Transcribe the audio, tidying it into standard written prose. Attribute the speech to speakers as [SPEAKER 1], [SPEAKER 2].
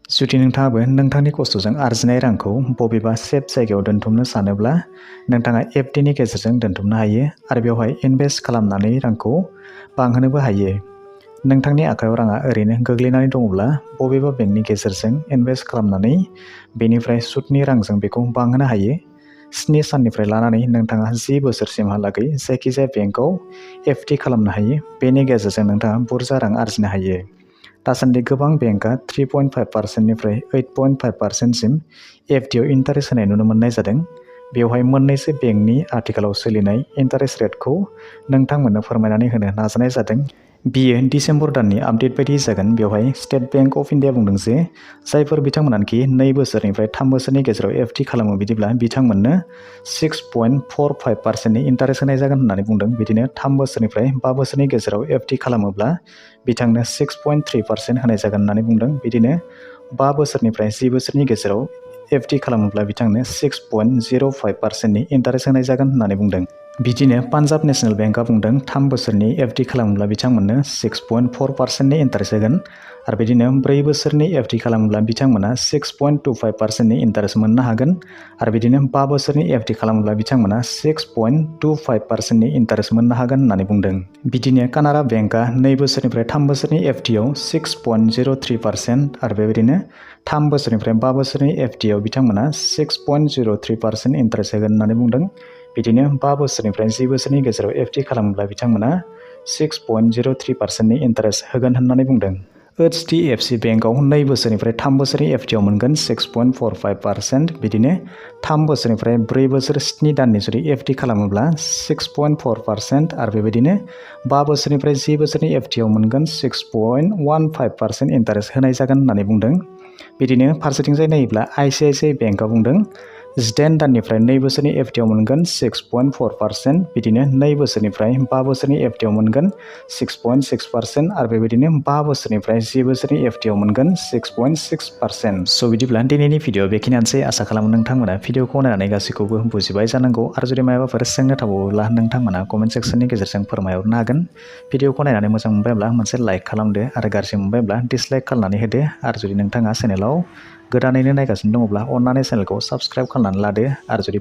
[SPEAKER 1] जुदि नोंथाङाबो नोंथांनि खस्थ'जों आरजिनाय रांखौ बबेबा सेफ जायगायाव दोनथुमनो सानोब्ला नोंथाङा एफडिनि गेजेरजों दोनथुमनो हायो आरो बेवहाय इनभेस्ट खालामनानै रांखौ बांहोनोबो हायो। नोंथांनि आखायाव राङा ओरैनो गोग्लैनानै दङब्ला बबेबा बेंकनि गेजेरजों इनभेस्ट खालामनानै बेनिफ्राय सुदनि रांजों बेखौ बांहोनो हायो। 7 साननिफ्राय लानानै नोंथाङा 10 बोसोरसिमहालागै जायखिजाया बेंकआव एफडि खालामनो हायो। बेनि गेजेरजों नोंथाङा बुरजा रां आरजिनो हायो। दासान्दि गोबां बेंकआ 3.5%निफ्राय 8.5%सिम एफडिआव इन्टारेस्ट होनाय नुनो मोननाय जादों। बेवहाय मोननैसो बेंकनि आथिखालाव सोलिनाय इन्टारेस्ट रेटखौ नोंथांमोननो फोरमायनानै होनो नाजानाय जादों। बियो डिसेम्बर दाननि आपडेट बायदि जागोन। बेवहाय स्टेट बेंक अफ इन्डिया बुंदों जे जायफोर बिथांमोनानोखि 2 बोसोरनिफ्राय 3 बोसोरनि गेजेराव एफडि खालामो बिदिब्ला बिथांमोननो 6.45%नि इन्टारेस्ट होनाय जागोन होननानै बुंदों। बिदिनो 3 बोसोरनिफ्राय 5 बोसोरनि गेजेराव एफडि खालामोब्ला बिथांनो 6.3% होनाय जागोन होननानै बुंदों। बिदिनो 5 बोसोरनिफ्राय 10 बोसोरनि गेजेराव एफडि खालामोब्ला बिथांनो 6.05%नि इन्टारेस्ट होनाय जागोन होननानै बुंदों। बिदिनो पान्जाब नेसनेल बेंकआ बुंदों 3 बोसोरनि एफडि खालामोब्ला बिथांमोननो 6.4%नि इन्टारेस्ट होगोन आरो बिदिनो 4 बोसोरनि एफडि खालामोब्ला बिथांमोना 6.25%नि इन्टारेस्ट मोननो हागोन आरो बिदिनो 5 बोसोरनि एफडि खालामोब्ला बिथांमोना 6.25%नि इन्टारेस्ट मोननो हागोन होननानै बुंदों। बिदिनो कानारा बेंकआ 2 बोसोरनिफ्राय 3 बोसोरनि एफडिआव 6.03% आरो बेबायदिनो 3 बोसोरनिफ्राय 5 बोसोरनि एफडिआव बिथांमोना 6.03% इन्टारेस्ट होगोन होननानै बुंदों। बिदिनो 5 बोसोरनिफ्राय 10 बोसोरनि गेजेराव एफडि खालामोब्ला बिथांमोना 6.03%नि इन्टारेस्ट होगोन होननानै बुंदों। एचडिएफसि बेंकआव 2 बोसोरनिफ्राय 3 बोसोरनि एफडिआव मोनगोन 6.45%। बिदिनो 3 बोसोरनिफ्राय 4 बोसोर 7 दाननि जुदि एफडि खालामोब्ला 6.4% आरो बेबायदिनो 5 बोसोरनिफ्राय 10 बोसोरनि एफडिआव मोनगोन 6.15% इन्टारेस्ट होनाय जागोन होननानै बुंदों। बिदिनो फारसेथिंजाय नायोब्ला आइसिआइसिआइ बेंकआ बुंदों 18 दाननिफ्राय 2 बोसोरनि एफडिआव मोनगोन 6.4%। बिदिनो 2 बोसोरनिफ्राय 5 बोसोरनि एफडिआव मोनगोन 6.6% आरो बेबायदिनो 5 बोसोरनिफ्राय 10 बोसोरनि एफडिआव मोनगोन 6.6%। स' बिदिब्ला दिनैनि भिडिअ बेखिनियानोसै। आसा खालामो नोंथांमोना भिडिअखौ नायनानै गासैखौबो बुजिबाय जानांगौ आरो जुदि माबाफोर सोंनो थाबावोब्ला नोंथांमोना कमेन्ट सेक्सननि गेजेरजों फोरमायहरनो हागोन। भिडिअखौ नायनानै मोजां मोनबायब्ला मोनसे लाइक खालामदो आरो गाज्रि मोनबायब्ला डिसलाइक खालामनानै होदो आरो जुदि नोंथाङा चेनेलाव गोदानैनो नायगासिनो दङब्ला अन्नानै चेनेलखौ साबस्क्राइब खालामनानै लादो आरो जुदि